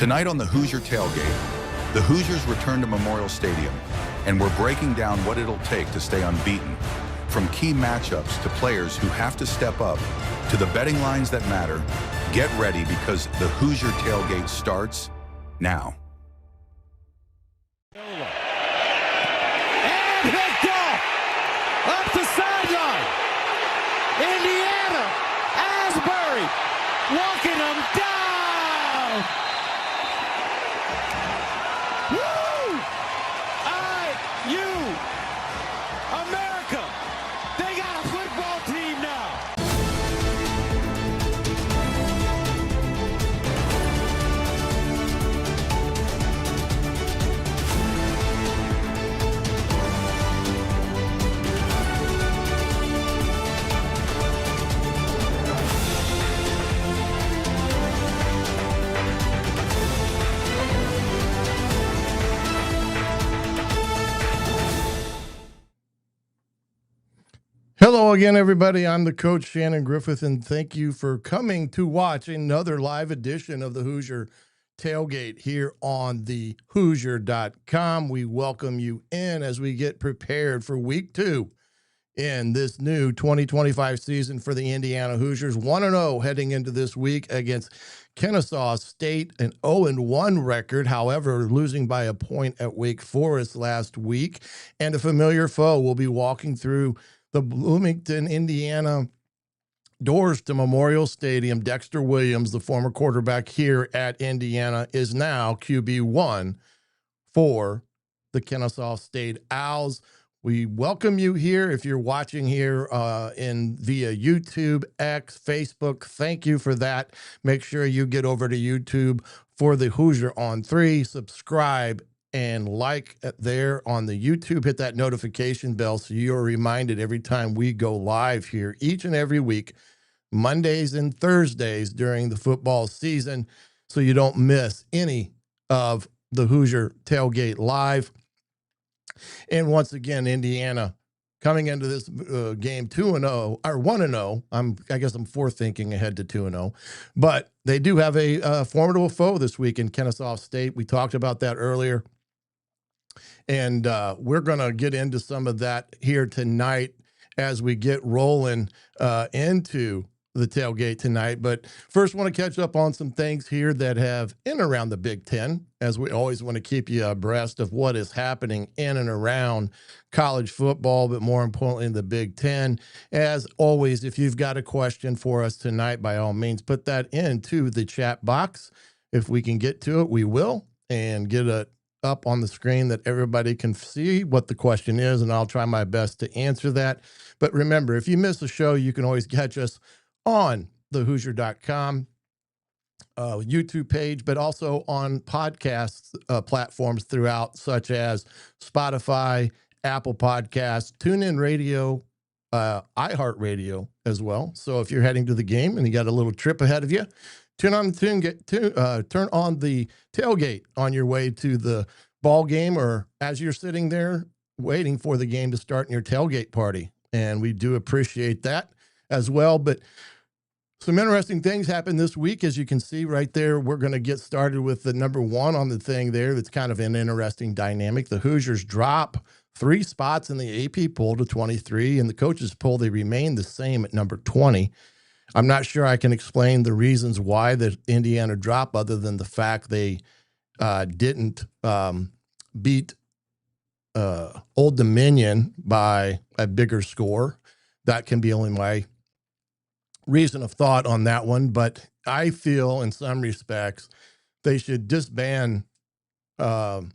Tonight on the Hoosier Tailgate, the Hoosiers return to Memorial Stadium, and we're breaking down what it'll take to stay unbeaten. From key matchups to players who have to step up, to the betting lines that matter, get ready because the Hoosier Tailgate starts now. And picked off up the sideline. Indiana, Asbury, walking them down. Woo! IU, America, they got a football team now. Hello again, everybody. I'm the coach, Shannon Griffith, and thank you for coming to watch another live edition of the Hoosier Tailgate here on the Hoosier.com. We welcome you in as we get prepared for week 2 in this new 2025 season for the Indiana Hoosiers. 1-0 heading into this week against Kennesaw State, an 0-1 record, however, losing by a point at Wake Forest last week. And a familiar foe will be walking through the Bloomington, Indiana doors to Memorial Stadium. Dexter Williams, the former quarterback here at Indiana, is now QB1 for the Kennesaw State Owls. We welcome you here. If you're watching here via YouTube, X, Facebook, thank you for that. Make sure you get over to YouTube for the Hoosier on 3. Subscribe and like there on the YouTube. Hit that notification bell so you're reminded every time we go live here each and every week, Mondays and Thursdays during the football season, so you don't miss any of the Hoosier Tailgate Live. And once again, Indiana coming into this game 2-0 or 1-0. I guess I'm forethinking ahead to 2-0, but they do have a formidable foe this week in Kennesaw State. We talked about that earlier. And we're going to get into some of that here tonight as we get rolling into the tailgate tonight. But first, want to catch up on some things here that have in and around the Big Ten, as we always want to keep you abreast of what is happening in and around college football, but more importantly, the Big Ten. As always, if you've got a question for us tonight, by all means, put that into the chat box. If we can get to it, we will, and get it up on the screen that everybody can see what the question is, and I'll try my best to answer that. But remember, if you miss a show, you can always catch us on the Hoosier.com YouTube page, but also on podcast platforms throughout, such as Spotify, Apple Podcasts, TuneIn Radio, iHeartRadio as well. So if you're heading to the game and you got a little trip ahead of you, turn on the tailgate on your way to the ball game, or as you're sitting there waiting for the game to start in your tailgate party. And we do appreciate that as well. But some interesting things happened this week. As you can see right there, we're going to get started with the number 1 on the thing there. That's kind of an interesting dynamic. The Hoosiers drop 3 spots in the AP poll to 23, and the coaches poll, they remain the same at number 20. I'm not sure I can explain the reasons why the Indiana dropped, other than the fact they didn't beat Old Dominion by a bigger score. That can be only my reason of thought on that one. But I feel in some respects they should disband the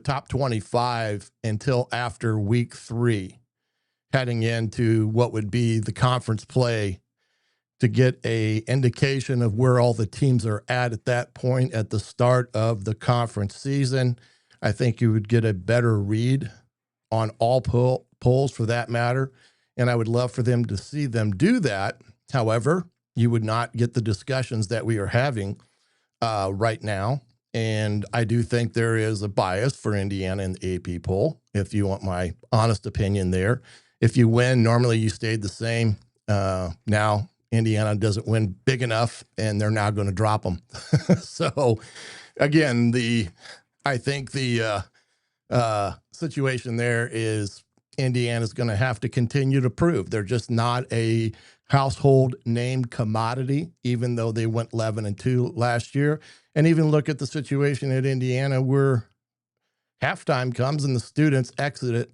top 25 until after week 3, heading into what would be the conference play, to get a indication of where all the teams are at that point at the start of the conference season. I think you would get a better read on all polls for that matter, and I would love for them to see them do that. However, you would not get the discussions that we are having right now, and I do think there is a bias for Indiana in the AP poll, if you want my honest opinion there. If you win, normally you stayed the same. Now Indiana doesn't win big enough, and they're now going to drop them. So, again, I think the situation there is Indiana's going to have to continue to prove they're just not a household name commodity, even though they went 11-2 last year. And even look at the situation at Indiana where halftime comes and the students exited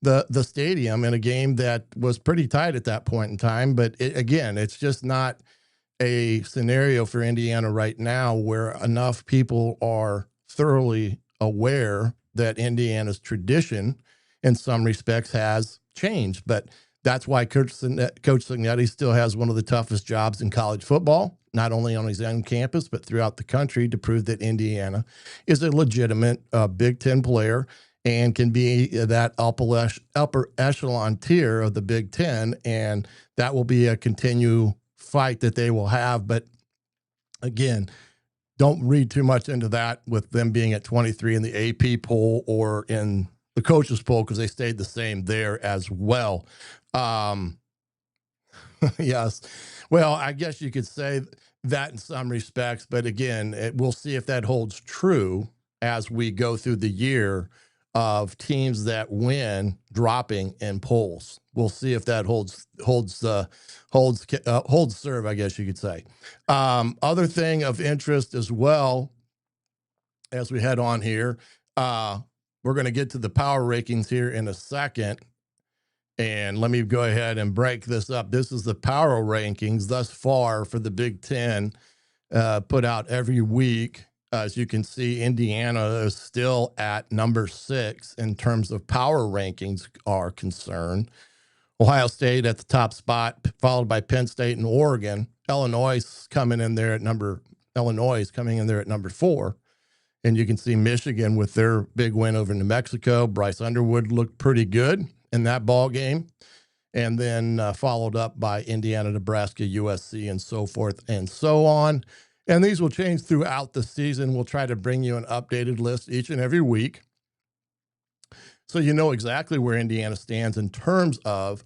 the stadium in a game that was pretty tight at that point in time. But again, it's just not a scenario for Indiana right now where enough people are thoroughly aware that Indiana's tradition in some respects has changed. But that's why Coach Cignetti still has one of the toughest jobs in college football, not only on his own campus, but throughout the country, to prove that Indiana is a legitimate Big Ten player and can be that upper echelon tier of the Big Ten. And that will be a continued fight that they will have. But again, don't read too much into that with them being at 23 in the AP poll or in the coaches poll, because they stayed the same there as well. Yes. Well, I guess you could say that in some respects, but again, we'll see if that holds true as we go through the year of teams that win dropping in polls. We'll see if that holds serve, I guess you could say. Other thing of interest as well, as we head on here, we're going to get to the power rankings here in a second. And let me go ahead and break this up. This is the power rankings thus far for the Big Ten, put out every week. As you can see, Indiana is still at number 6 in terms of power rankings are concerned. Ohio State at the top spot, followed by Penn State and Oregon. Illinois is coming in there at number 4. And you can see Michigan with their big win over New Mexico. Bryce Underwood looked pretty good in that ball game. And then followed up by Indiana, Nebraska, USC, and so forth and so on. And these will change throughout the season. We'll try to bring you an updated list each and every week, so you know exactly where Indiana stands in terms of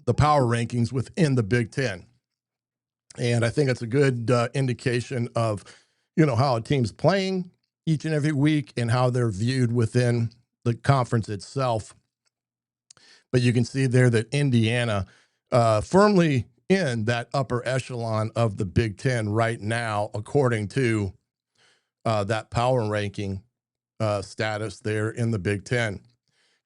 the power rankings within the Big Ten. And I think it's a good indication of, how a team's playing each and every week and how they're viewed within the conference itself. But you can see there that Indiana firmly in that upper echelon of the Big Ten right now, according to that power ranking status there in the Big Ten.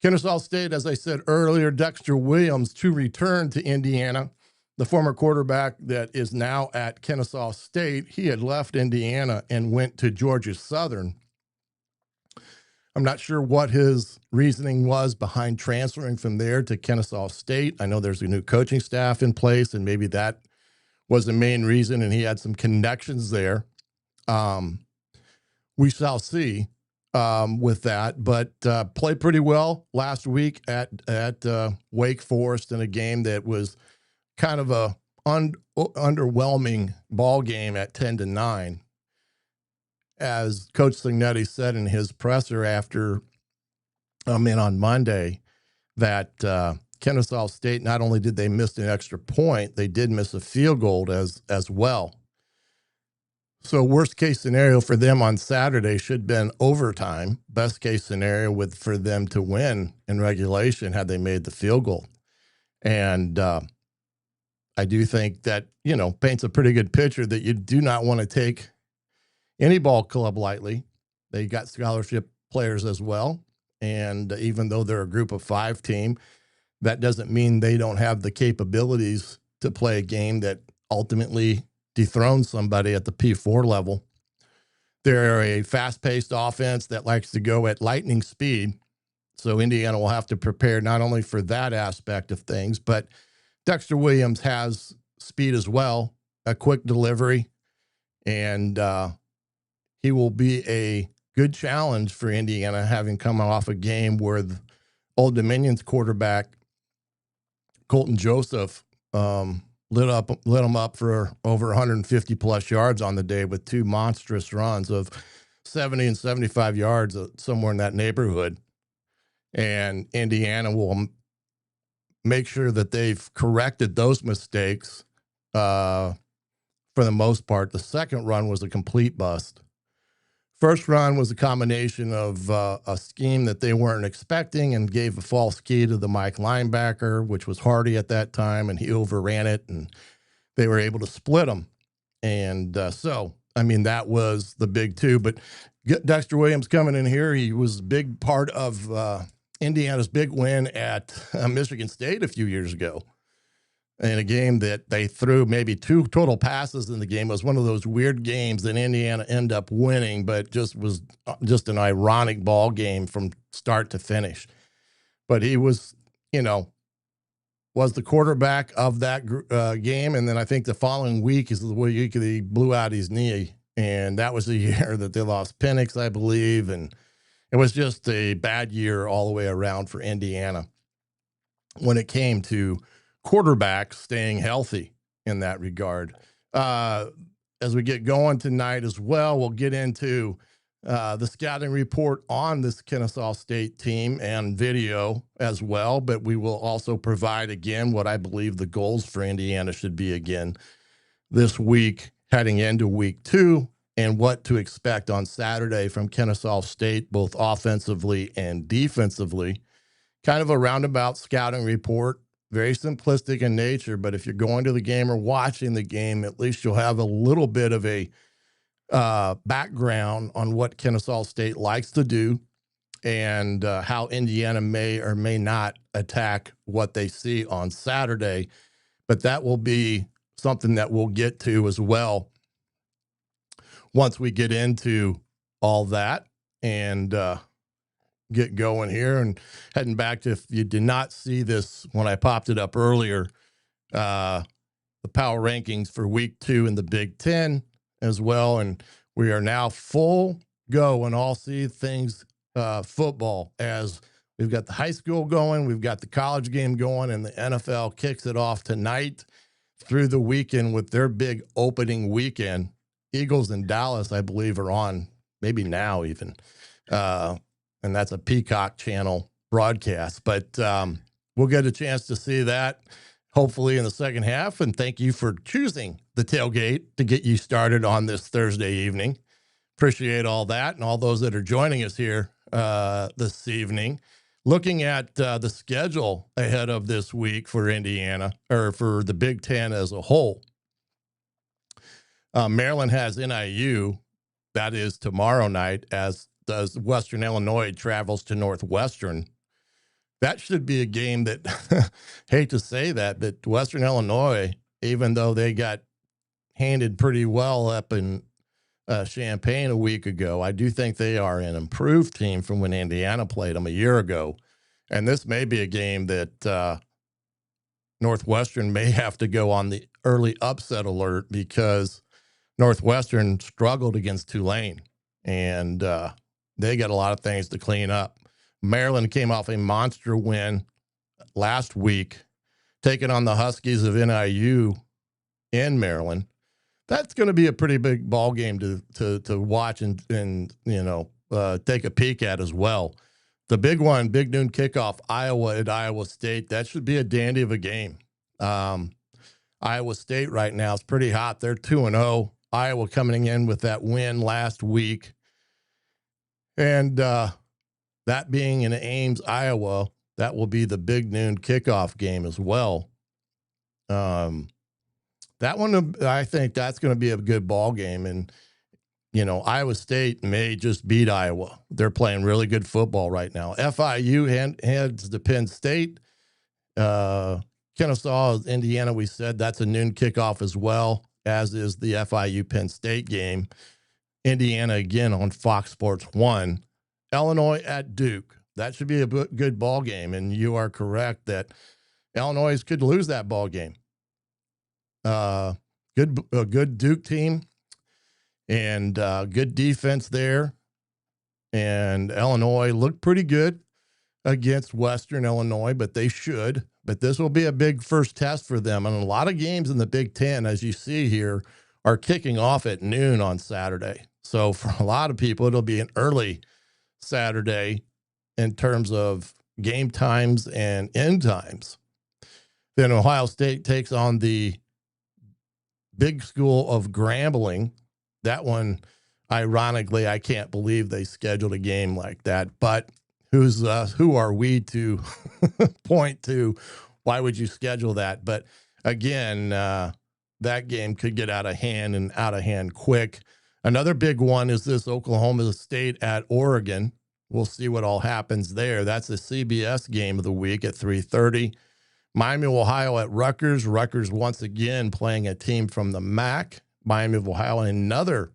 Kennesaw State, as I said earlier, Dexter Williams to return to Indiana. The former quarterback that is now at Kennesaw State, he had left Indiana and went to Georgia Southern. I'm not sure what his reasoning was behind transferring from there to Kennesaw State. I know there's a new coaching staff in place, and maybe that was the main reason, and he had some connections there. We shall see with that, but played pretty well last week at Wake Forest in a game that was kind of a underwhelming ball game at 10-9. As Coach Cignetti said in his presser after on Monday, that Kennesaw State, not only did they miss an extra point, they did miss a field goal as well. So worst case scenario for them on Saturday should have been overtime. Best case scenario for them to win in regulation had they made the field goal. And I do think that, paints a pretty good picture that you do not want to take any ball club lightly. They got scholarship players as well. And even though they're a group of 5 team, that doesn't mean they don't have the capabilities to play a game that ultimately dethrones somebody at the P4 level. They're a fast-paced offense that likes to go at lightning speed. So Indiana will have to prepare not only for that aspect of things, but Dexter Williams has speed as well, a quick delivery, and he will be a good challenge for Indiana, having come off a game where the Old Dominion's quarterback, Colton Joseph, lit him up for over 150-plus yards on the day with 2 monstrous runs of 70 and 75 yards, somewhere in that neighborhood. And Indiana will make sure that they've corrected those mistakes for the most part. The second run was a complete bust. First run was a combination of a scheme that they weren't expecting and gave a false key to the Mike linebacker, which was Hardy at that time, and he overran it, and they were able to split them. And that was the big two. But Dexter Williams coming in here, he was a big part of Indiana's big win at Michigan State a few years ago. In a game that they threw maybe 2 total passes in the game. It was one of those weird games that Indiana ended up winning, but was just an ironic ball game from start to finish. But he was the quarterback of that game. And then I think the following week is the week he blew out his knee. And that was the year that they lost Penix, I believe. And it was just a bad year all the way around for Indiana when it came to quarterbacks staying healthy in that regard. As we get going tonight as well, we'll get into the scouting report on this Kennesaw State team and video as well, but we will also provide again what I believe the goals for Indiana should be again this week heading into week 2 and what to expect on Saturday from Kennesaw State, both offensively and defensively. Kind of a roundabout scouting report. Very simplistic in nature, but if you're going to the game or watching the game, at least you'll have a little bit of a background on what Kennesaw State likes to do and how Indiana may or may not attack what they see on Saturday. But that will be something that we'll get to as well once we get into all that and get going here. And heading back to, if you did not see this when I popped it up earlier, the power rankings for week 2 in the Big Ten as well. And we are now full go in all things football, as we've got the high school going, we've got the college game going, and the NFL kicks it off tonight through the weekend with their big opening weekend. Eagles in Dallas, I believe, are on maybe now even. And that's a Peacock channel broadcast. But we'll get a chance to see that hopefully in the second half. And thank you for choosing the tailgate to get you started on this Thursday evening. Appreciate all that and all those that are joining us here this evening. Looking at the schedule ahead of this week for Indiana, or for the Big Ten as a whole. Maryland has NIU. That is tomorrow night, as does Western Illinois travels to Northwestern. That should be a game that, hate to say that, but Western Illinois, even though they got handed pretty well up in Champaign a week ago, I do think they are an improved team from when Indiana played them a year ago. And this may be a game that Northwestern may have to go on the early upset alert, because Northwestern struggled against Tulane, and they got a lot of things to clean up. Maryland came off a monster win last week, taking on the Huskies of NIU in Maryland. That's going to be a pretty big ball game to watch and take a peek at as well. The big one, big noon kickoff, Iowa at Iowa State. That should be a dandy of a game. Iowa State right now is pretty hot. They're 2-0. Iowa coming in with that win last week. And that being in Ames, Iowa, that will be the big noon kickoff game as well. That one, I think that's going to be a good ball game. And, Iowa State may just beat Iowa. They're playing really good football right now. FIU heads to Penn State. Kennesaw, Indiana, we said that's a noon kickoff as well, as is the FIU Penn State game. Indiana again on Fox Sports 1. Illinois at Duke. That should be a good ball game, and you are correct that Illinois could lose that ball game. A good Duke team and good defense there, and Illinois looked pretty good against Western Illinois, but they should. But this will be a big first test for them, and a lot of games in the Big Ten, as you see here, are kicking off at noon on Saturday. So for a lot of people, it'll be an early Saturday in terms of game times and end times. Then Ohio State takes on the big school of Grambling. That one, ironically, I can't believe they scheduled a game like that. But who are we to point to why would you schedule that? But again, that game could get out of hand and out of hand quick. Another big one is this Oklahoma State at Oregon. We'll see what all happens there. That's the CBS game of the week at 3:30. Miami of Ohio at Rutgers. Rutgers once again playing a team from the MAC. Miami of Ohio, another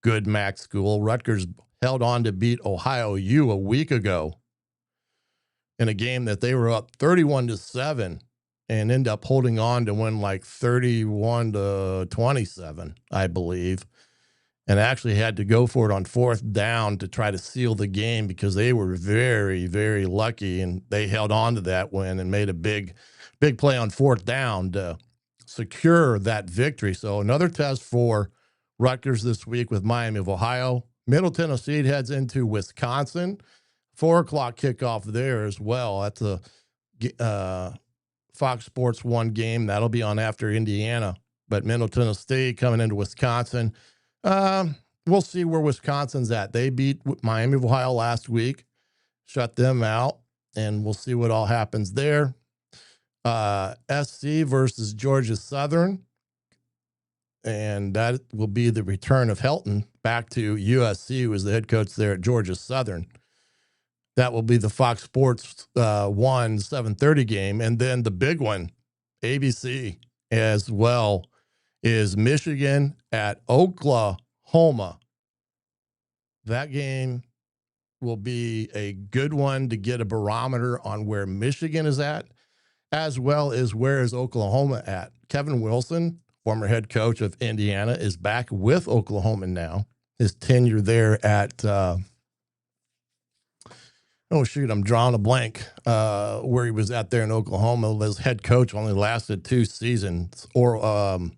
good MAC school. Rutgers held on to beat Ohio U a week ago in a game that they were up 31-7 and end up holding on to win like 31-27, I believe. And actually had to go for it on fourth down to try to seal the game because they were very, very lucky, and they held on to that win and made a big play on fourth down to secure that victory. So another test for Rutgers this week with Miami of Ohio. Middle Tennessee heads into Wisconsin. 4:00 kickoff there as well. That's a Fox Sports 1 game. That'll be on after Indiana. But Middle Tennessee coming into Wisconsin. We'll see where Wisconsin's at. They beat Miami of Ohio last week, shut them out, and we'll see what all happens there. SC versus Georgia Southern, and that will be the return of Helton back to USC, who was the head coach there at Georgia Southern. That will be the Fox Sports 1 7:30 game, and then the big one, ABC as well, is Michigan at Oklahoma. That game will be a good one to get a barometer on where Michigan is at, as well as where is Oklahoma at. Kevin Wilson, former head coach of Indiana, is back with Oklahoma now. His tenure there at, I'm drawing a blank, where he was at there in Oklahoma. His head coach only lasted 2 seasons, or I'm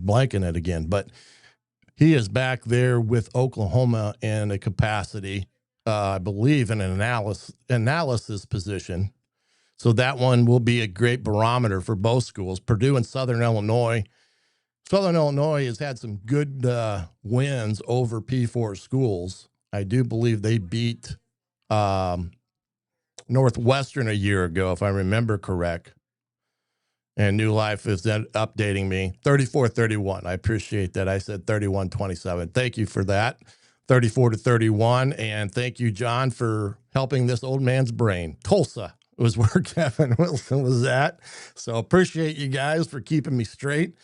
blanking it again, but he is back there with Oklahoma in a capacity, I believe, in an analysis position. So that one will be a great barometer for both schools. Purdue and Southern Illinois. Southern Illinois has had some good wins over P4 schools. I do believe they beat Northwestern a year ago, if I remember correct. And New Life is updating me. 34-31. I appreciate that. I said 31-27. Thank you for that. 34-31. And thank you, John, for helping this old man's brain. Tulsa was where Kevin Wilson was at. So appreciate you guys for keeping me straight.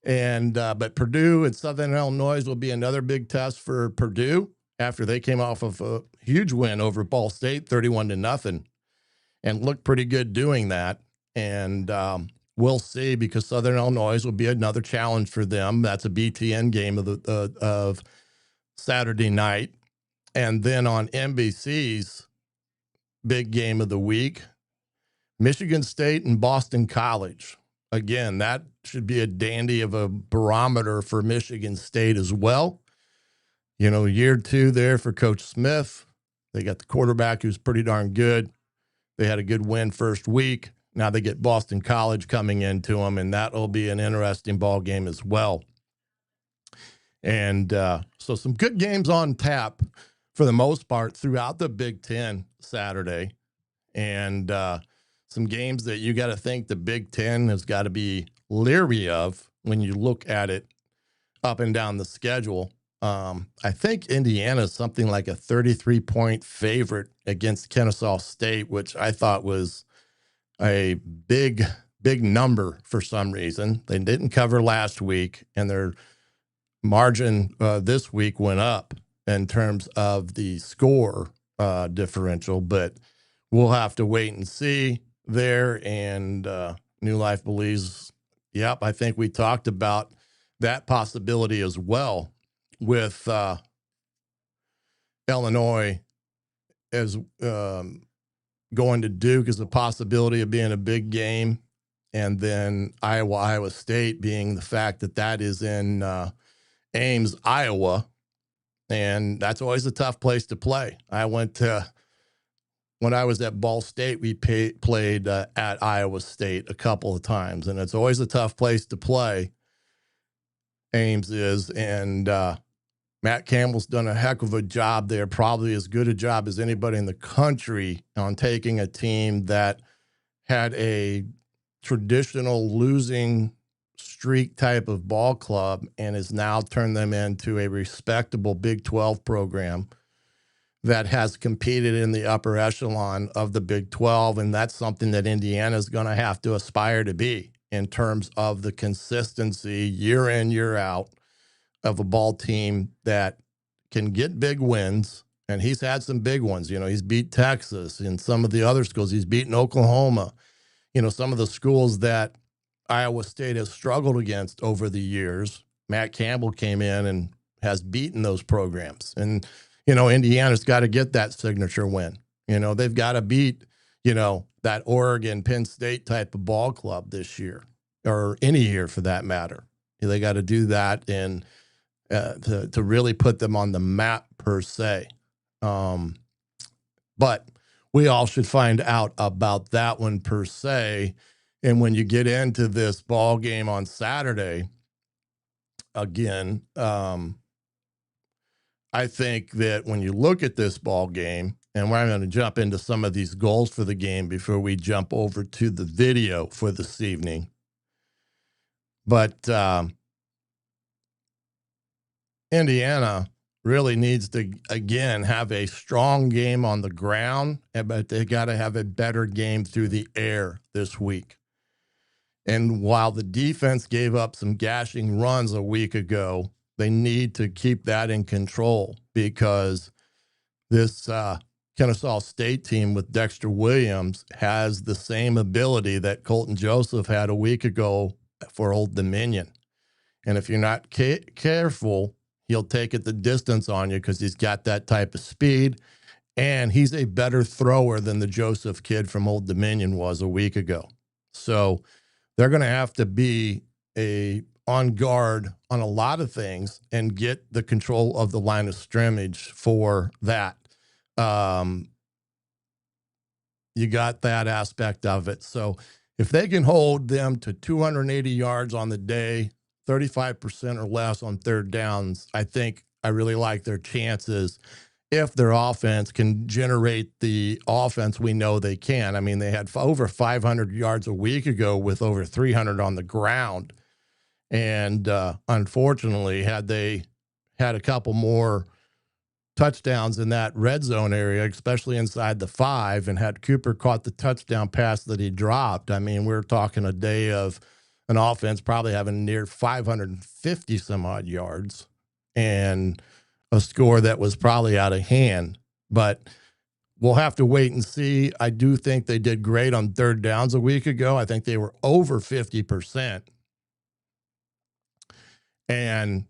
And but Purdue and Southern Illinois will be another big test for Purdue after they came off of a huge win over Ball State, 31-0, and looked pretty good doing that. And we'll see, because Southern Illinois will be another challenge for them. That's a BTN game of Saturday night. And then on NBC's big game of the week, Michigan State and Boston College. Again, that should be a dandy of a barometer for Michigan State as well. Year 2 there for Coach Smith. They got the quarterback who's pretty darn good. They had a good win first week. Now they get Boston College coming into them, and that will be an interesting ball game as well. And so some good games on tap for the most part throughout the Big Ten Saturday. And some games that you got to think the Big Ten has got to be leery of when you look at it up and down the schedule. I think Indiana is something like a 33-point favorite against Kennesaw State, which I thought was a big number for some reason. They didn't cover last week, and their margin this week went up in terms of the score differential, but we'll have to wait and see there. And New Life believes, I think we talked about that possibility as well with Illinois as going to Duke as a possibility of being a big game, and then Iowa State being the fact that is in Ames, Iowa, and that's always a tough place to play. I went to when I was at Ball State, we played at Iowa State a couple of times, and it's always a tough place to play. Ames is, and Matt Campbell's done a heck of a job there, probably as good a job as anybody in the country on taking a team that had a traditional losing streak type of ball club and has now turned them into a respectable Big 12 program that has competed in the upper echelon of the Big 12. And that's something that Indiana is going to have to aspire to be in terms of the consistency year in, year out of a ball team that can get big wins. And he's had some big ones. You know, he's beat Texas and some of the other schools. He's beaten Oklahoma. You know, some of the schools that Iowa State has struggled against over the years. Matt Campbell came in and has beaten those programs. And, you know, Indiana's got to get that signature win. You know, they've got to beat, you know, that Oregon, Penn State type of ball club this year, or any year for that matter. They got to do that and to really put them on the map per se. But we all should find out about that one per se. And when you get into this ball game on Saturday, again, I think that when you look at this ball game, and we're going to jump into some of these goals for the game before we jump over to the video for this evening. But Indiana really needs to, again, have a strong game on the ground, but they got to have a better game through the air this week. And while the defense gave up some gashing runs a week ago, they need to keep that in control, because this Kennesaw State team with Dexter Williams has the same ability that Colton Joseph had a week ago for Old Dominion. And if you're not careful, he'll take it the distance on you, because he's got that type of speed, and he's a better thrower than the Joseph kid from Old Dominion was a week ago. So they're going to have to be on guard on a lot of things and get the control of the line of scrimmage for that. You got that aspect of it. So if they can hold them to 280 yards on the day, 35% or less on third downs, I think I really like their chances if their offense can generate the offense we know they can. I mean, they had over 500 yards a week ago with over 300 on the ground. And unfortunately, had they had a couple more touchdowns in that red zone area, especially inside the 5, and had Cooper caught the touchdown pass that he dropped, I mean, we're talking a day of an offense probably having near 550 some odd yards and a score that was probably out of hand. But we'll have to wait and see. I do think they did great on third downs a week ago. I think they were over 50%. And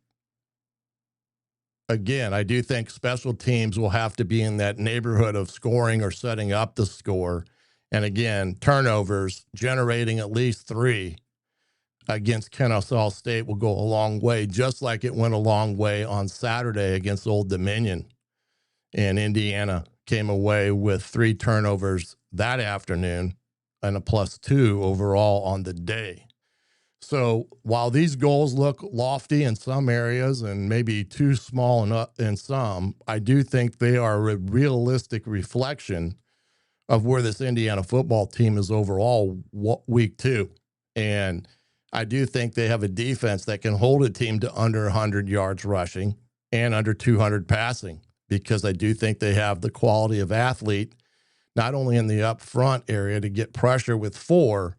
again, I do think special teams will have to be in that neighborhood of scoring or setting up the score. And again, turnovers, generating at least 3 against Kennesaw State will go a long way, just like it went a long way on Saturday against Old Dominion. And Indiana came away with 3 turnovers that afternoon and a +2 overall on the day. So while these goals look lofty in some areas and maybe too small in some, I do think they are a realistic reflection of where this Indiana football team is overall week 2. And I do think they have a defense that can hold a team to under 100 yards rushing and under 200 passing, because I do think they have the quality of athlete, not only in the up front area to get pressure with 4,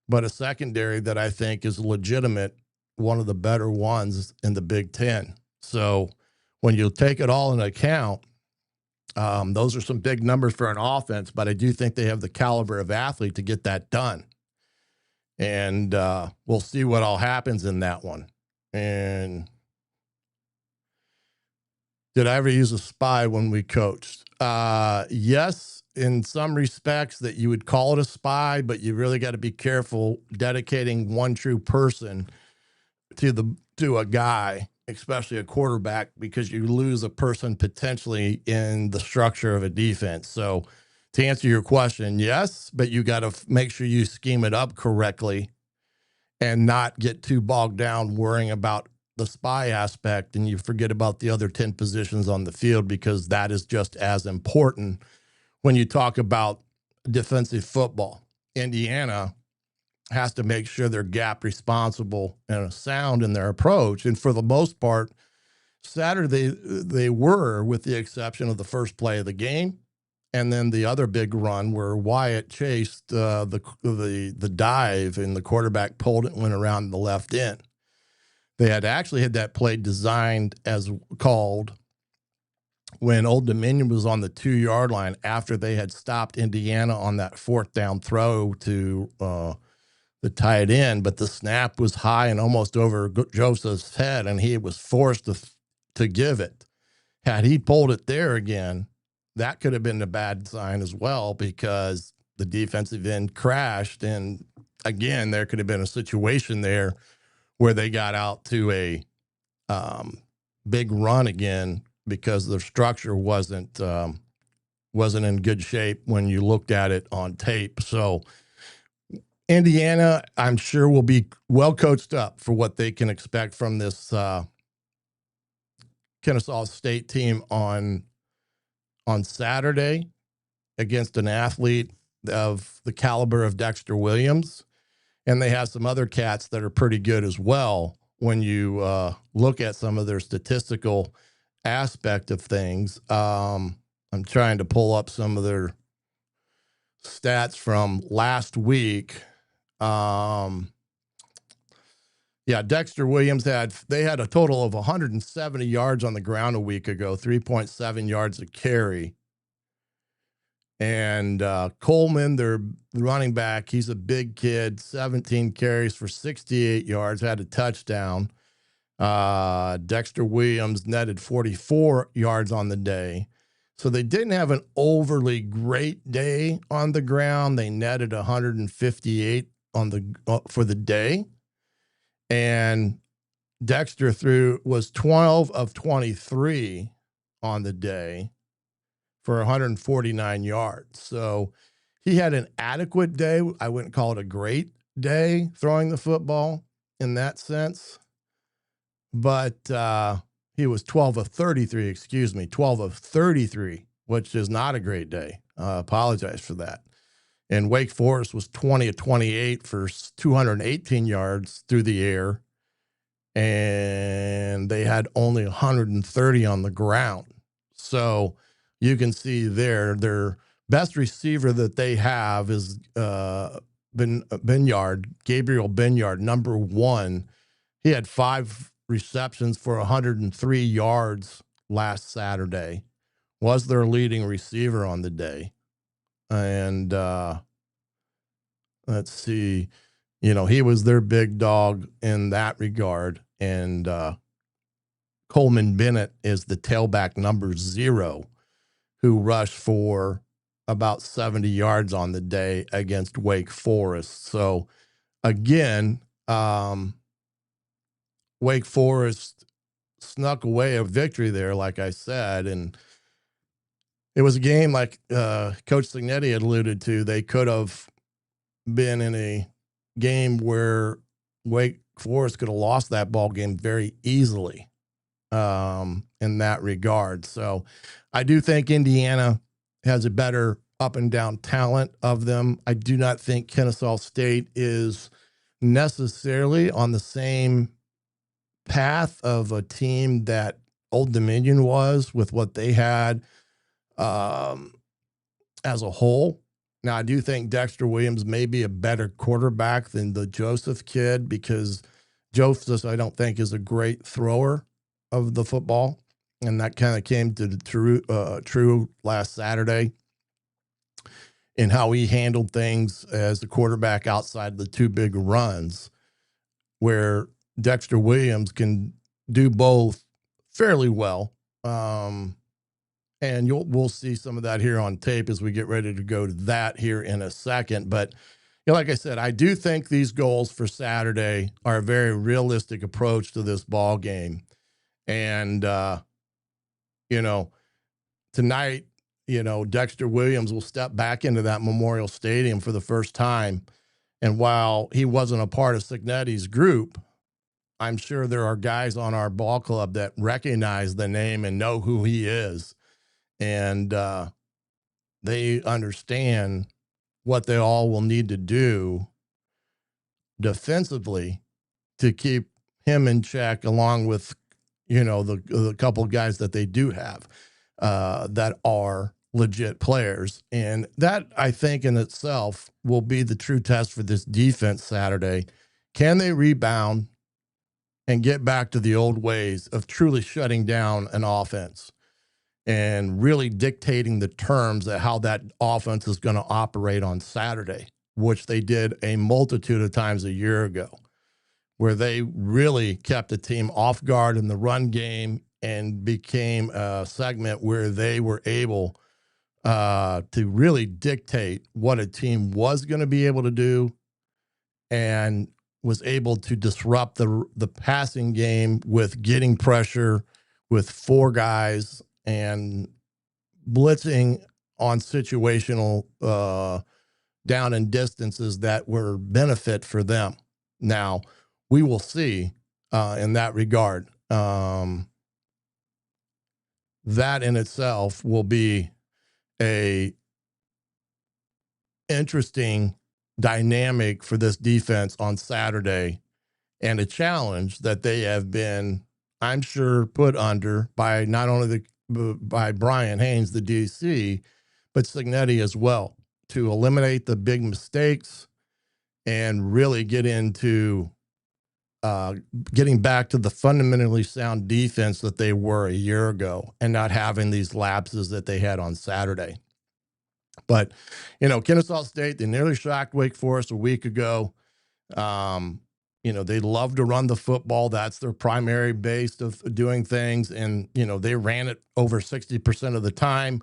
but a secondary that I think is legitimate, one of the better ones in the Big Ten. So when you take it all into account, those are some big numbers for an offense, but I do think they have the caliber of athlete to get that done. And we'll see what all happens in that one. And did I ever use a spy when we coached? Yes, in some respects that you would call it a spy, but you really got to be careful dedicating one true person to a guy, especially a quarterback, because you lose a person potentially in the structure of a defense. So To answer your question, yes, but you got to make sure you scheme it up correctly and not get too bogged down worrying about the spy aspect and you forget about the other 10 positions on the field, because that is just as important when you talk about defensive football. Indiana has to make sure they're gap responsible and sound in their approach. And for the most part, Saturday they were, with the exception of the first play of the game. And then the other big run where Wyatt chased the dive and the quarterback pulled it and went around the left end. They had actually had that play designed as called when Old Dominion was on the 2-yard line after they had stopped Indiana on that 4th down throw to the tight end, but the snap was high and almost over Joseph's head, and he was forced to give it. Had he pulled it there again, that could have been a bad sign as well, because the defensive end crashed, and again, there could have been a situation there where they got out to a big run again because the structure wasn't in good shape when you looked at it on tape. So Indiana, I'm sure, will be well coached up for what they can expect from this Kennesaw State team on Saturday against an athlete of the caliber of Dexter Williams. And they have some other cats that are pretty good as well when you look at some of their statistical aspect of things. I'm trying to pull up some of their stats from last week. Dexter Williams had a total of 170 yards on the ground a week ago, 3.7 yards a carry. And Coleman, their running back, he's a big kid, 17 carries for 68 yards, had a touchdown. Dexter Williams netted 44 yards on the day. So they didn't have an overly great day on the ground. They netted 158 for the day. And Dexter was 12 of 23 on the day for 149 yards. So he had an adequate day. I wouldn't call it a great day throwing the football in that sense. But he was 12 of 33, 12 of 33, which is not a great day. I apologize for that. And Wake Forest was 20 of 28 for 218 yards through the air. And they had only 130 on the ground. So you can see there, their best receiver that they have is Gabriel Benyard, number 1. He had 5 receptions for 103 yards last Saturday, was their leading receiver on the day. And let's see, he was their big dog in that regard. And Coleman Bennett is the tailback number 0, who rushed for about 70 yards on the day against Wake Forest. So again, Wake Forest snuck away a victory there, like I said. And it was a game like Coach Cignetti had alluded to. They could have been in a game where Wake Forest could have lost that ball game very easily in that regard. So I do think Indiana has a better up and down talent of them. I do not think Kennesaw State is necessarily on the same path of a team that Old Dominion was with what they had as a whole. Now, I do think Dexter Williams may be a better quarterback than the Joseph kid, because Joseph, I don't think, is a great thrower of the football. And that kind of came to the true last Saturday in how he handled things as the quarterback outside the 2 big runs, where Dexter Williams can do both fairly well. And we'll see some of that here on tape as we get ready to go to that here in a second. But like I said, I do think these goals for Saturday are a very realistic approach to this ball game. And, tonight, Dexter Williams will step back into that Memorial Stadium for the first time. And while he wasn't a part of Cignetti's group, I'm sure there are guys on our ball club that recognize the name and know who he is. And they understand what they all will need to do defensively to keep him in check, along with, the couple of guys that they do have that are legit players. And that, I think, in itself will be the true test for this defense Saturday. Can they rebound and get back to the old ways of truly shutting down an offense and really dictating the terms of how that offense is going to operate on Saturday, which they did a multitude of times a year ago, where they really kept the team off guard in the run game and became a segment where they were able to really dictate what a team was going to be able to do, and was able to disrupt the passing game with getting pressure with four guys and blitzing on situational down and distances that were benefit for them. Now, we will see in that regard. That in itself will be a interesting dynamic for this defense on Saturday, and a challenge that they have been, I'm sure, put under by not only by Brian Haynes, the DC, but Cignetti as well, to eliminate the big mistakes and really get into getting back to the fundamentally sound defense that they were a year ago, and not having these lapses that they had on Saturday. But, Kennesaw State, they nearly shocked Wake Forest a week ago. They love to run the football. That's their primary base of doing things. And, they ran it over 60% of the time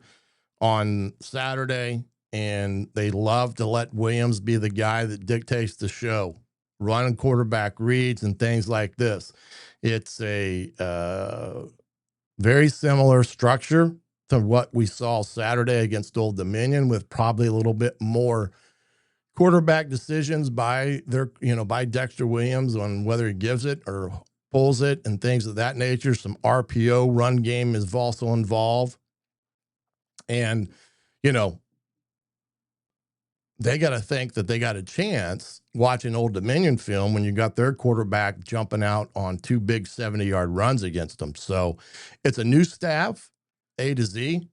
on Saturday. And they love to let Williams be the guy that dictates the show, running quarterback reads and things like this. It's a very similar structure to what we saw Saturday against Old Dominion, with probably a little bit more quarterback decisions by Dexter Williams on whether he gives it or pulls it and things of that nature. Some RPO run game is also involved. And, they got to think that they got a chance watching Old Dominion film when you got their quarterback jumping out on two big 70-yard runs against them. So it's a new staff, A to Z.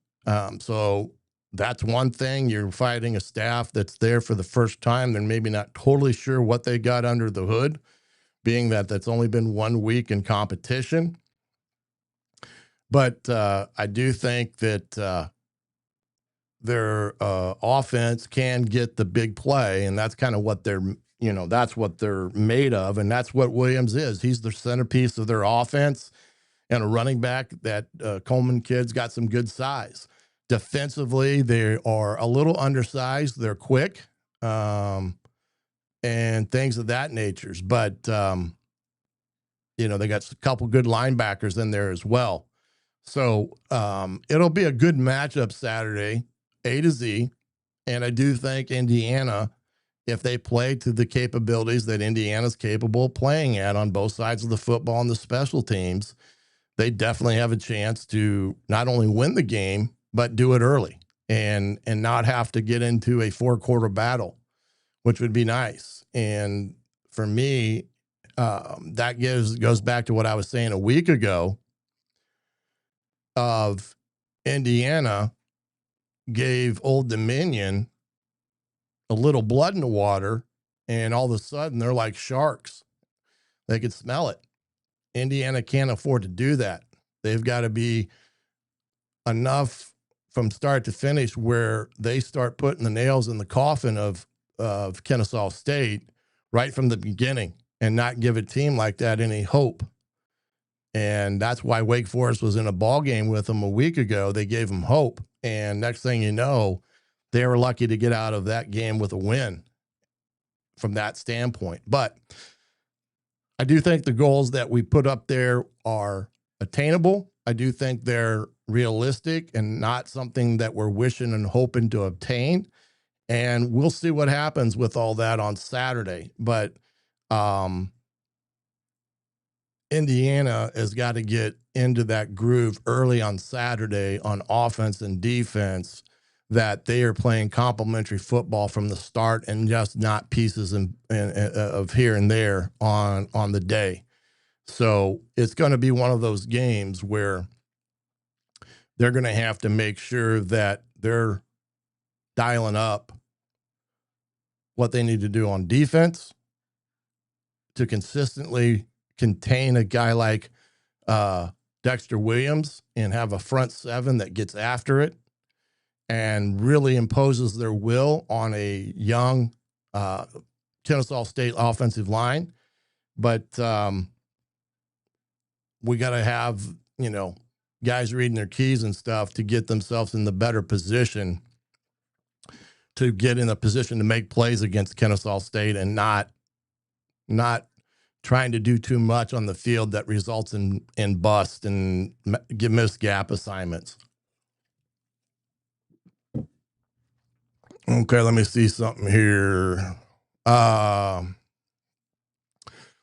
So that's one thing. You're fighting a staff that's there for the first time. They're maybe not totally sure what they got under the hood, being that that's only been 1 week in competition. But I do think that their offense can get the big play, and that's kind of what that's what they're made of, and that's what Williams is. He's the centerpiece of their offense, and a running back that Coleman kid's got some good size. Defensively, they are a little undersized. They're quick, and things of that nature. But, they got a couple good linebackers in there as well. So it'll be a good matchup Saturday, A to Z. And I do think Indiana, if they play to the capabilities that Indiana's capable of playing at on both sides of the football and the special teams, they definitely have a chance to not only win the game, but do it early and not have to get into a 4-quarter battle, which would be nice. And for me, that goes back to what I was saying a week ago of Indiana gave Old Dominion a little blood in the water, and all of a sudden they're like sharks. They could smell it. Indiana can't afford to do that. They've got to be enough from start to finish where they start putting the nails in the coffin of Kennesaw State right from the beginning, and not give a team like that any hope. And that's why Wake Forest was in a ball game with them a week ago. They gave them hope. And next thing you know, they were lucky to get out of that game with a win from that standpoint. But I do think the goals that we put up there are attainable. I do think they're realistic and not something that we're wishing and hoping to obtain. And we'll see what happens with all that on Saturday. But Indiana has got to get into that groove early on Saturday on offense and defense, that they are playing complementary football from the start and just not pieces of here and there on the day. So it's going to be one of those games where they're going to have to make sure that they're dialing up what they need to do on defense to consistently contain a guy like Dexter Williams and have a front seven that gets after it and really imposes their will on a young Kennesaw State offensive line. But we got to have, guys reading their keys and stuff to get themselves in the better position to get in a position to make plays against Kennesaw State and not trying to do too much on the field that results in bust and missed gap assignments. Okay, let me see something here. The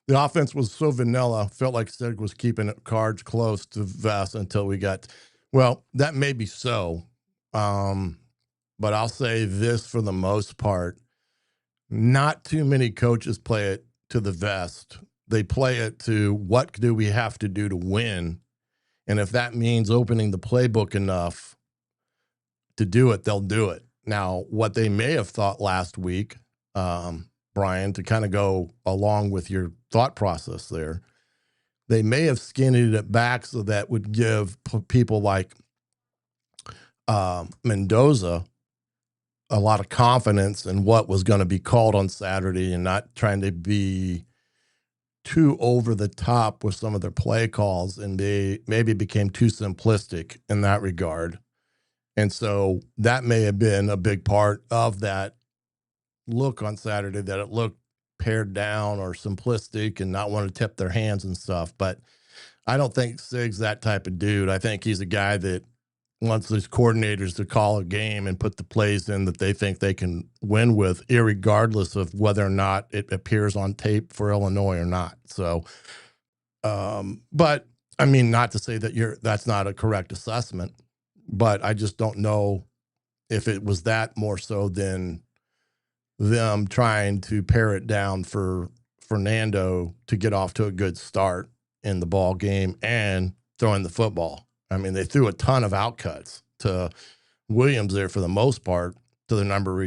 offense was so vanilla, felt like Sig was keeping cards close to vest until we got, well, that may be so. But I'll say this for the most part, not too many coaches play it to the vest. They play it to what do we have to do to win? And if that means opening the playbook enough to do it, they'll do it. Now, what they may have thought last week, Brian, to kind of go along with your thought process there, they may have skinnied it back so that would give people like Mendoza a lot of confidence in what was going to be called on Saturday and not trying to be too over the top with some of their play calls, and they maybe became too simplistic in that regard. And so that may have been a big part of that look on Saturday, that it looked pared down or simplistic and not want to tip their hands and stuff. But I don't think Sig's that type of dude. I think he's a guy that wants his coordinators to call a game and put the plays in that they think they can win with, irregardless of whether or not it appears on tape for Illinois or not. So, but I mean, not to say that that's not a correct assessment, but I just don't know if it was that more so than them trying to pare it down for Fernando to get off to a good start in the ball game and throwing the football. I mean, they threw a ton of outcuts to Williams there for the most part, to the number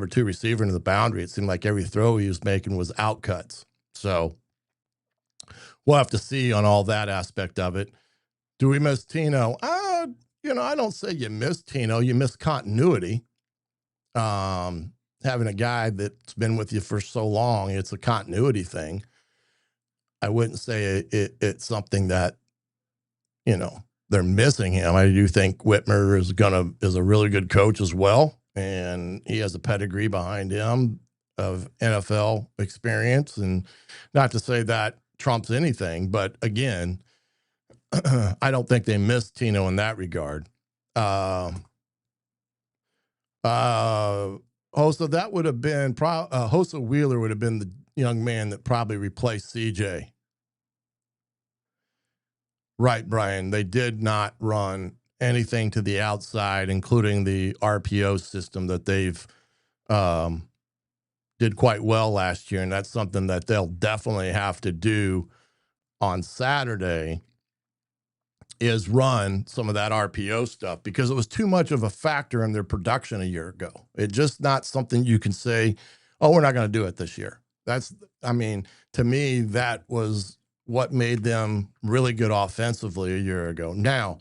two receiver into the boundary. It seemed like every throw he was making was outcuts. So we'll have to see on all that aspect of it. Do we miss Tino? I don't say you miss Tino. You miss continuity. Having a guy that's been with you for so long, it's a continuity thing. I wouldn't say it's something that, they're missing him. I do think Whitmer is a really good coach as well, and he has a pedigree behind him of NFL experience. And not to say that trumps anything, but again, I don't think they missed Tino in that regard. So that would have been Hosa Wheeler would have been the young man that probably replaced CJ. Right, Brian. They did not run anything to the outside, including the RPO system that they've did quite well last year, and that's something that they'll definitely have to do on Saturday, is run some of that RPO stuff, because it was too much of a factor in their production a year ago. It's just not something you can say, oh, we're not going to do it this year. To me, that was what made them really good offensively a year ago. Now,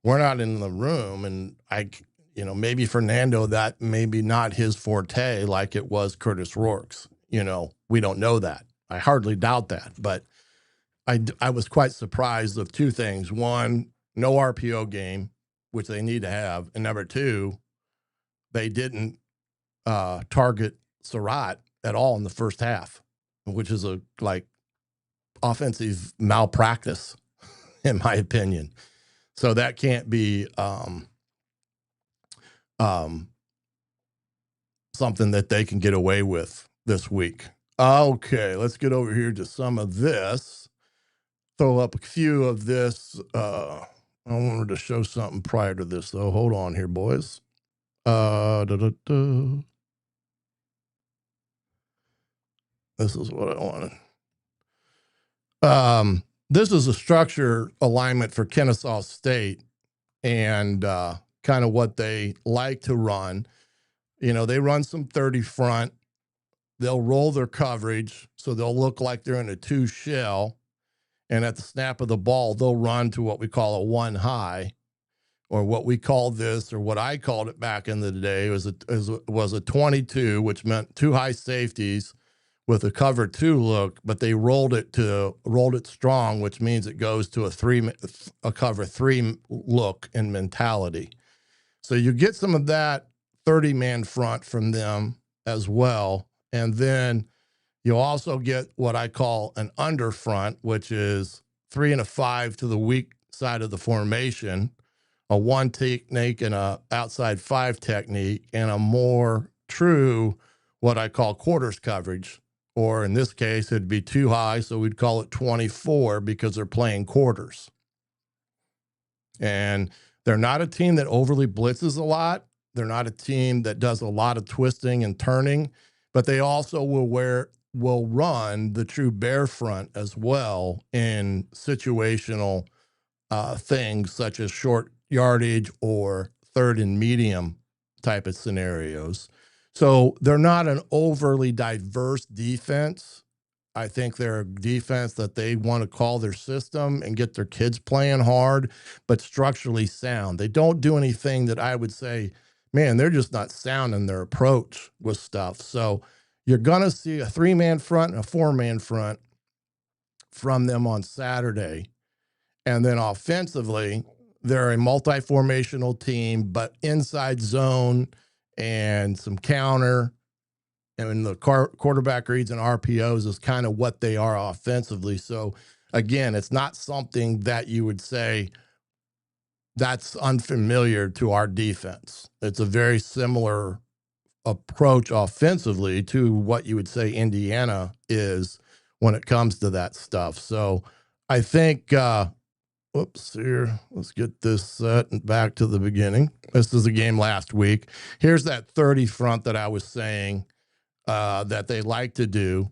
we're not in the room, and maybe Fernando, that maybe not his forte like it was Curtis Rourke's. We don't know that. I hardly doubt that, but I was quite surprised of two things. One, no RPO game, which they need to have. And number two, they didn't target Surratt at all in the first half, which is offensive malpractice, in my opinion. So that can't be something that they can get away with this week. Okay, let's get over here to some of this. Throw up a few of this. I wanted to show something prior to this, though. Hold on here, boys. This is what I wanted. This is a structure alignment for Kennesaw State and kind of what they like to run. You know, they run some 30 front. They'll roll their coverage, so they'll look like they're in a 2 shell. And at the snap of the ball, they'll run to what we call a 1 high, or what we called this, or what I called it back in the day, was a 22, which meant 2 high safeties with a cover 2 look, but they rolled it strong, which means it goes to a cover 3 look and mentality. So you get some of that 30-man front from them as well. And then you'll also get what I call an under front, which is 3 and a 5 to the weak side of the formation, a 1 technique and a outside 5 technique, and a more true, what I call quarters coverage. Or in this case, it'd be 2 high, so we'd call it 24 because they're playing quarters. And they're not a team that overly blitzes a lot. They're not a team that does a lot of twisting and turning, but they also will run the true bear front as well in situational things such as short yardage or 3rd and medium type of scenarios. So they're not an overly diverse defense. I think they're a defense that they want to call their system and get their kids playing hard, but structurally sound. They don't do anything that I would say, man, they're just not sound in their approach with stuff. So you're going to see a 3-man front and a 4-man front from them on Saturday. And then offensively, they're a multi-formational team, but inside zone and some counter and the quarterback reads and RPOs is kind of what they are offensively. So again, it's not something that you would say that's unfamiliar to our defense. It's a very similar approach offensively to what you would say Indiana is when it comes to that stuff. So I think, whoops, here, let's get this set and back to the beginning. This is a game last week. Here's that 30 front that I was saying that they like to do.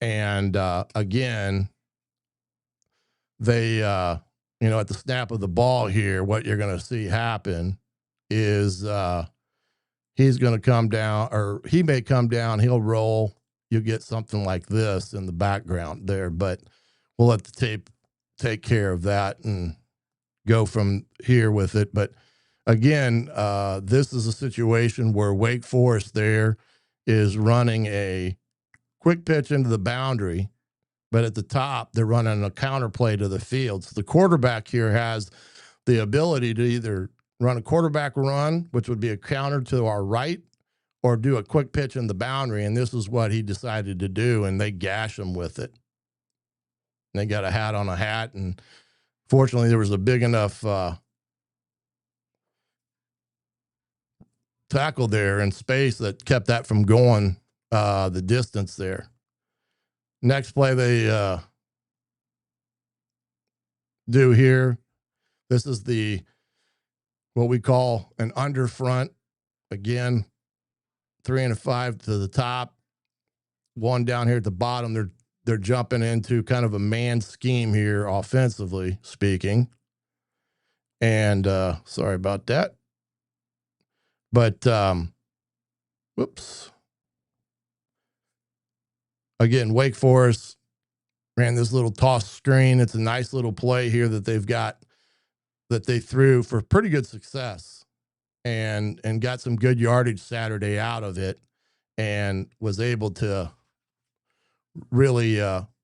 And again, they, at the snap of the ball here, what you're going to see happen is he's going to come down, or he may come down, he'll roll. You get something like this in the background there, but we'll let the tape take care of that and go from here with it. But again, this is a situation where Wake Forest there is running a quick pitch into the boundary, but at the top, they're running a counter play to the field. So the quarterback here has the ability to either run a quarterback run, which would be a counter to our right, or do a quick pitch in the boundary. And this is what he decided to do, and they gash him with it. And they got a hat on a hat, and fortunately there was a big enough tackle there in space that kept that from going the distance there. Next play they do here. This is what we call an under front. Again, 3 and a 5 to the top, 1 down here at the bottom. They're jumping into kind of a man scheme here, offensively speaking. And sorry about that. But whoops. Again, Wake Forest ran this little toss screen. It's a nice little play here that they've got, that they threw for pretty good success and got some good yardage Saturday out of it, and was able to really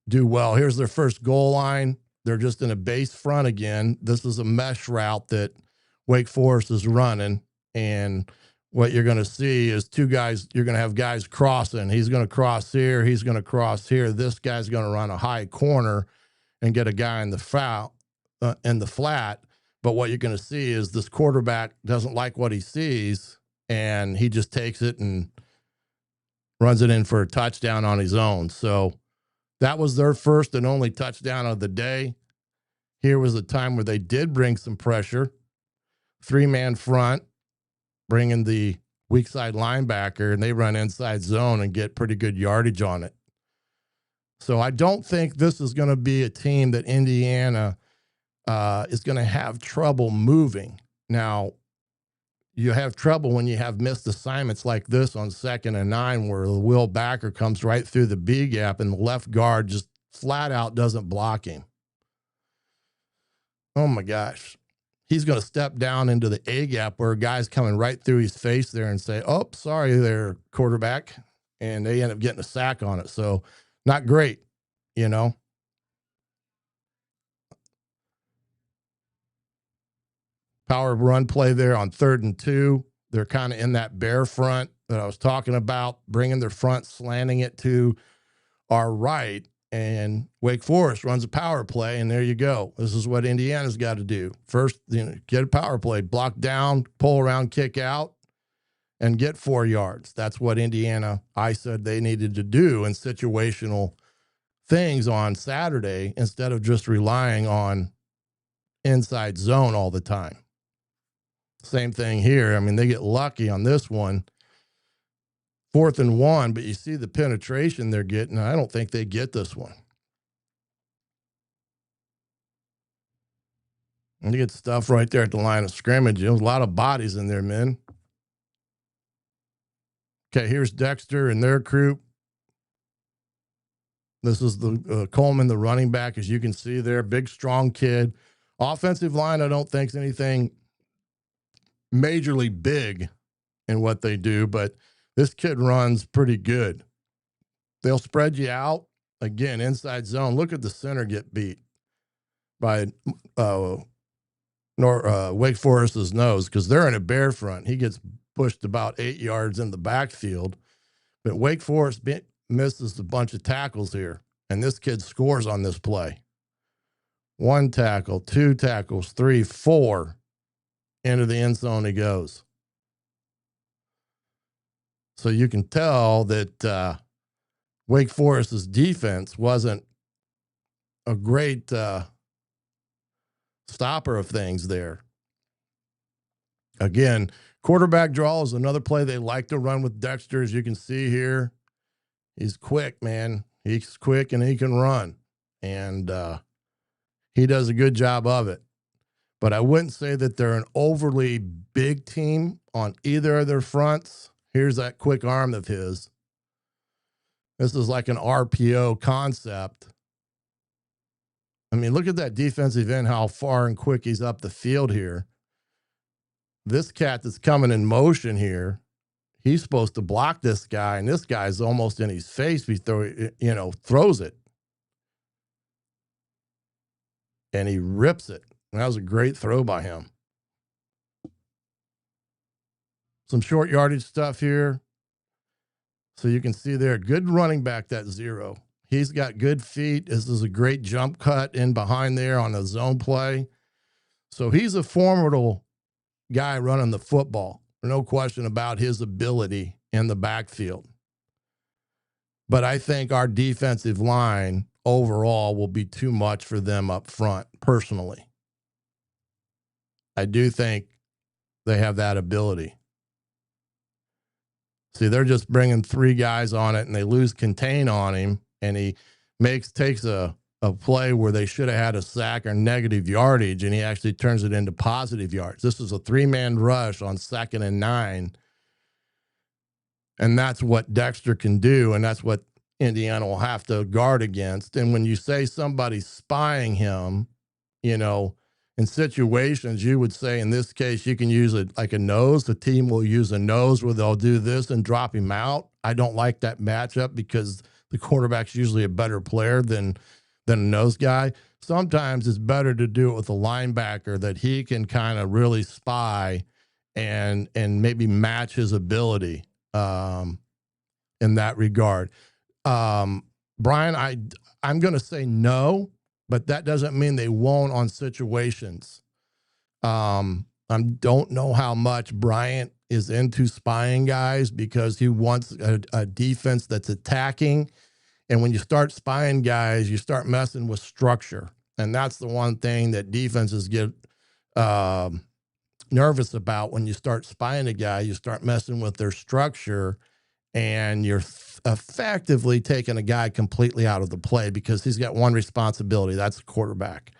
do well. Here's their first goal line. They're just in a base front again. This is a mesh route that Wake Forest is running, and what you're going to see is 2 guys. You're going to have guys crossing. He's going to cross here. He's going to cross here. This guy's going to run a high corner and get a guy in the flat. But what you're going to see is this quarterback doesn't like what he sees, and he just takes it and runs it in for a touchdown on his own. So that was their first and only touchdown of the day. Here was a time where they did bring some pressure. 3-man front, bringing the weak side linebacker, and they run inside zone and get pretty good yardage on it. So I don't think this is going to be a team that Indiana is going to have trouble moving. Now, you have trouble when you have missed assignments like this on 2nd and 9, where the Will backer comes right through the B gap and the left guard just flat out doesn't block him. Oh my gosh. He's going to step down into the A gap where a guy's coming right through his face there and say, oh, sorry there, quarterback. And they end up getting a sack on it. So not great, you know. Power run play there on 3rd and 2. They're kind of in that bear front that I was talking about, bringing their front, slanting it to our right. And Wake Forest runs a power play, and there you go. This is what Indiana's got to do. First, get a power play, block down, pull around, kick out, and get 4 yards. That's what Indiana, I said they needed to do in situational things on Saturday instead of just relying on inside zone all the time. Same thing here. I mean, they get lucky on this one. 4th and 1, but you see the penetration they're getting. I don't think they get this one. And you get stuff right there at the line of scrimmage. There's a lot of bodies in there, men. Okay, here's Dexter and their group. This is the Coleman, the running back, as you can see there. Big, strong kid. Offensive line, I don't think is anything majorly big in what they do, but this kid runs pretty good. They'll spread you out. Again, inside zone. Look at the center get beat by Wake Forest's nose because they're in a bear front. He gets pushed about 8 yards in the backfield, but Wake Forest misses a bunch of tackles here, and this kid scores on this play. 1 tackle, 2 tackles, 3, 4. Into the end zone he goes. So you can tell that Wake Forest's defense wasn't a great stopper of things there. Again, quarterback draw is another play they like to run with Dexter, as you can see here. He's quick, man. He's quick and he can run. And he does a good job of it. But I wouldn't say that they're an overly big team on either of their fronts. Here's that quick arm of his. This is like an RPO concept. I mean, look at that defensive end, how far and quick he's up the field here. This cat that's coming in motion here, he's supposed to block this guy, and this guy's almost in his face. He throws it. And he rips it. That was a great throw by him. Some short yardage stuff here. So you can see there, good running back, that 0. He's got good feet. This is a great jump cut in behind there on a zone play. So he's a formidable guy running the football. No question about his ability in the backfield. But I think our defensive line overall will be too much for them up front, personally. I do think they have that ability. See, they're just bringing 3 guys on it, and they lose contain on him, and he takes a play where they should have had a sack or negative yardage, and he actually turns it into positive yards. This is a 3-man rush on 2nd and 9, and that's what Dexter can do, and that's what Indiana will have to guard against. And when you say somebody's spying him, in situations, you would say in this case, you can use it like a nose. The team will use a nose where they'll do this and drop him out. I don't like that matchup because the quarterback's usually a better player than a nose guy. Sometimes it's better to do it with a linebacker that he can kind of really spy and maybe match his ability in that regard. Brian, I'm going to say no, but that doesn't mean they won't on situations. I don't know how much Bryant is into spying guys because he wants a defense that's attacking. And when you start spying guys, you start messing with structure. And that's the one thing that defenses get nervous about. When you start spying a guy, you start messing with their structure, and you're effectively taking a guy completely out of the play because he's got one responsibility. That's the quarterback.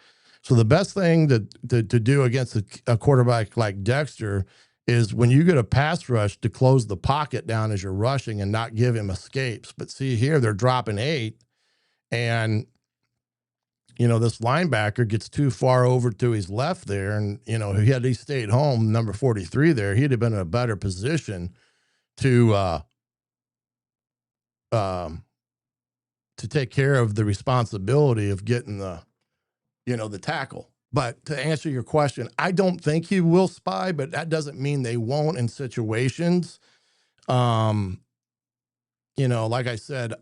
So the best thing to do against a quarterback like Dexter is when you get a pass rush to close the pocket down as you're rushing and not give him escapes. But see here, they're dropping 8, and this linebacker gets too far over to his left there, and had he stayed home, number 43 there, he'd have been in a better position to take care of the responsibility of getting the tackle. But to answer your question, I don't think he will spy, but that doesn't mean they won't in situations. Like I said,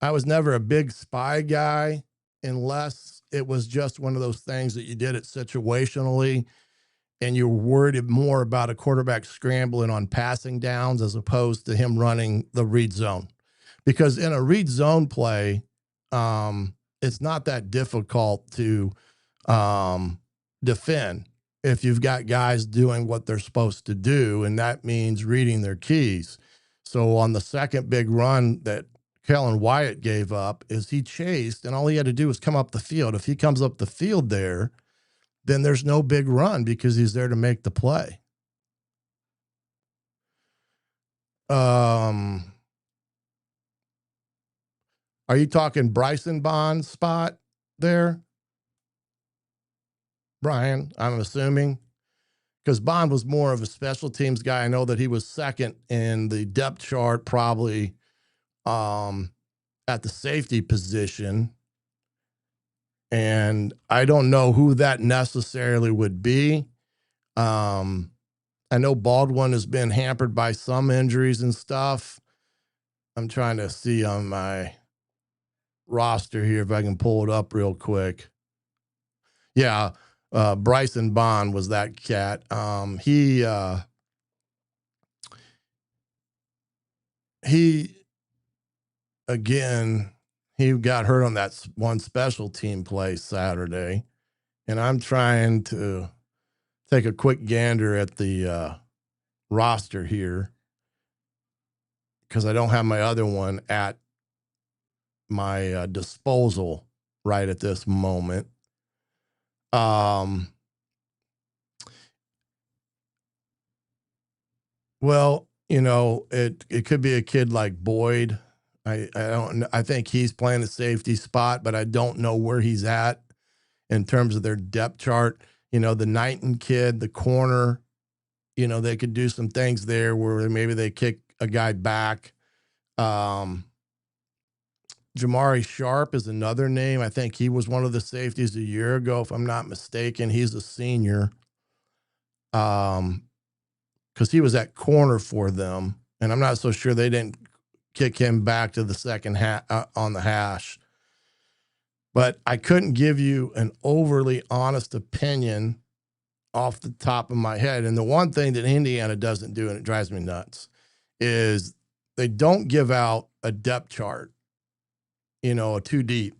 I was never a big spy guy unless it was just one of those things that you did it situationally and you're worried more about a quarterback scrambling on passing downs as opposed to him running the read zone. Because in a read zone play, it's not that difficult to defend if you've got guys doing what they're supposed to do, and that means reading their keys. So on the second big run that Kellen Wyatt gave up, is he chased, and all he had to do was come up the field. If he comes up the field there, then there's no big run because he's there to make the play. Are you talking Bryson Bond spot there, Brian? I'm assuming, because Bond was more of a special teams guy. I know that he was second in the depth chart, probably at the safety position. And I don't know who that necessarily would be. I know Baldwin has been hampered by some injuries and stuff. I'm trying to see on my roster here if I can pull it up real quick. Yeah, Bryson Bond was that cat. He again, he got hurt on that one special team play Saturday, and I'm trying to take a quick gander at the roster here because I don't have my other one at my disposal right at this moment. Well, it could be a kid like Boyd. I think he's playing the safety spot, but I don't know where he's at in terms of their depth chart. The Knighton kid, the corner, they could do some things there where maybe they kick a guy back. Jamari Sharp is another name. I think he was one of the safeties a year ago, if I'm not mistaken. He's a senior. Because he was at corner for them, and I'm not so sure they didn't kick him back to the second on the hash. But I couldn't give you an overly honest opinion off the top of my head. And the one thing that Indiana doesn't do, and it drives me nuts, is they don't give out a depth chart, a too deep.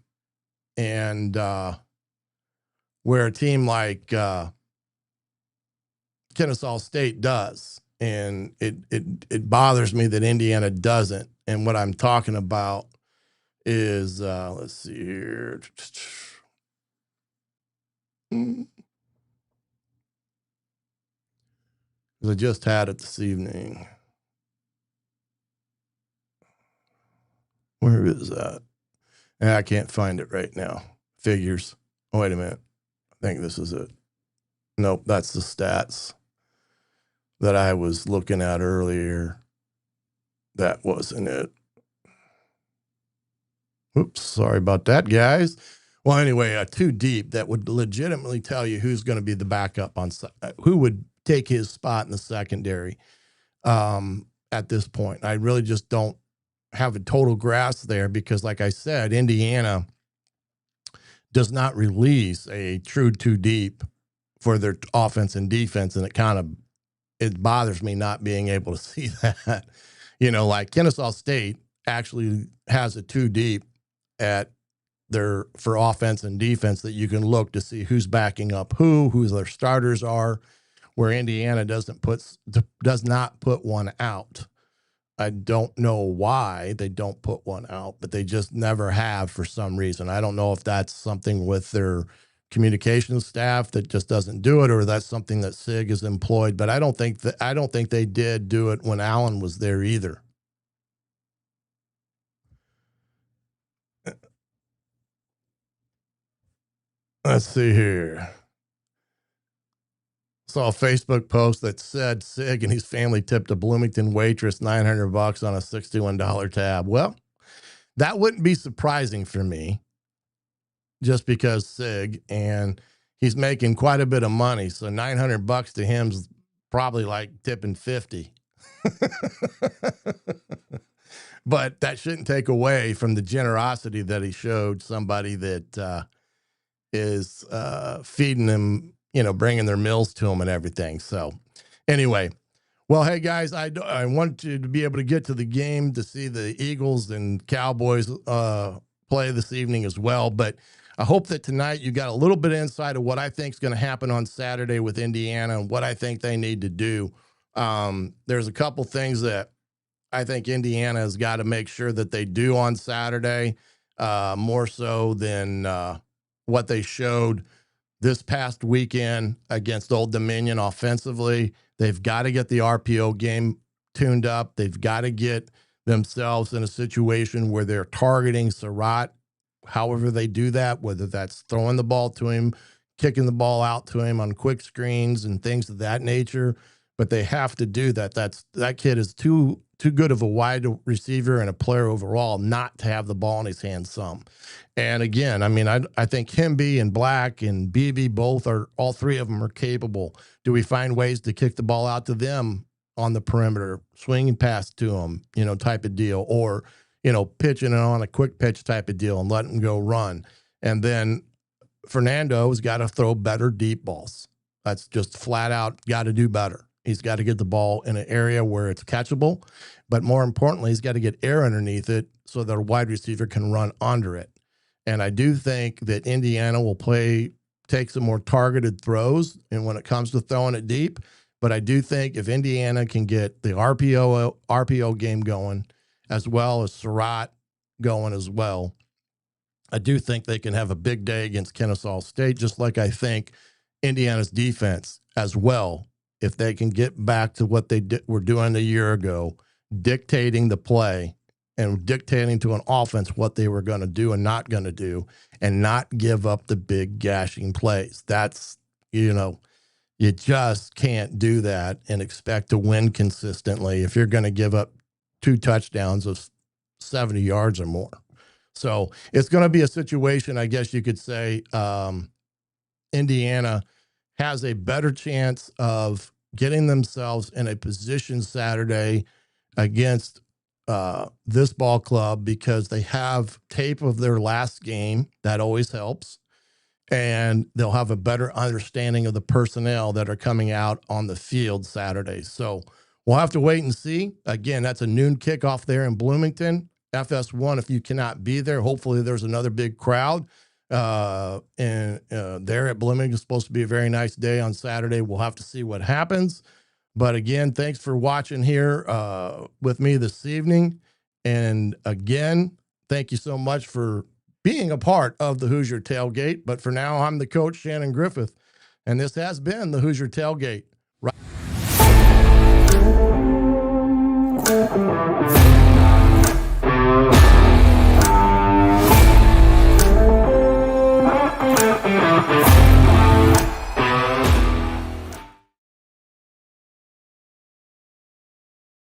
And where a team like Kennesaw State does. And it bothers me that Indiana doesn't. And what I'm talking about is, let's see here. I just had it this evening. Where is that? I can't find it right now. Figures. Oh, wait a minute. I think this is it. Nope, that's the stats that I was looking at earlier. That wasn't it. Oops, sorry about that, guys. Well, anyway, too deep that would legitimately tell you who's going to be the backup who would take his spot in the secondary at this point. I really just don't have a total grasp there because, like I said, Indiana does not release a true two deep for their offense and defense. And it bothers me not being able to see that. Like Kennesaw State actually has a two deep for offense and defense that you can look to see who's backing up who their starters are, where Indiana does not put one out. I don't know why they don't put one out, but they just never have for some reason. I don't know if that's something with their communications staff that just doesn't do it, or that's something that Sig has employed. But I don't think they did do it when Allen was there either. Let's see here. Saw a Facebook post that said Sig and his family tipped a Bloomington waitress $900 on a $61 tab. Well, that wouldn't be surprising for me, just because Sig, and he's making quite a bit of money. So $900 to him's probably like tipping 50. But that shouldn't take away from the generosity that he showed somebody that is feeding them, bringing their meals to them and everything. So anyway, well, hey guys, I want you to be able to get to the game to see the Eagles and Cowboys play this evening as well. But I hope that tonight you got a little bit of insight of what I think is going to happen on Saturday with Indiana and what I think they need to do. There's a couple things that I think Indiana has got to make sure that they do on Saturday, more so than what they showed this past weekend against Old Dominion offensively. They've got to get the RPO game tuned up. They've got to get themselves in a situation where they're targeting Surratt. However they do that, whether that's throwing the ball to him, kicking the ball out to him on quick screens and things of that nature. But they have to do that. That kid is too good of a wide receiver and a player overall not to have the ball in his hands some. And again, I think Hemby and Black and BB all three of them are capable. Do we find ways to kick the ball out to them on the perimeter, swinging past to them, type of deal, or, pitching it on a quick pitch type of deal and letting them go run. And then Fernando's got to throw better deep balls. That's just flat out got to do better. He's got to get the ball in an area where it's catchable, but more importantly, he's got to get air underneath it so that a wide receiver can run under it. And I do think that Indiana will take some more targeted throws, and when it comes to throwing it deep. But I do think if Indiana can get the RPO game going, as well as Surratt going as well, I do think they can have a big day against Kennesaw State, just like I think Indiana's defense as well, if they can get back to what they were doing a year ago, dictating the play and dictating to an offense what they were going to do and not going to do, and not give up the big gashing plays. That's, you just can't do that and expect to win consistently if you're going to give up 2 touchdowns of 70 yards or more. So it's going to be a situation, I guess you could say, Indiana has a better chance of getting themselves in a position Saturday against this ball club because they have tape of their last game. That always helps. And they'll have a better understanding of the personnel that are coming out on the field Saturday. So we'll have to wait and see. Again, that's a noon kickoff there in Bloomington. FS1, if you cannot be there, hopefully there's another big crowd. And there at Bloomington, it's supposed to be a very nice day on Saturday. We'll have to see what happens. But again, thanks for watching here with me this evening. And again, thank you so much for being a part of the Hoosier Tailgate. But for now, I'm the coach, Shannon Griffith, and this has been the Hoosier Tailgate. Right.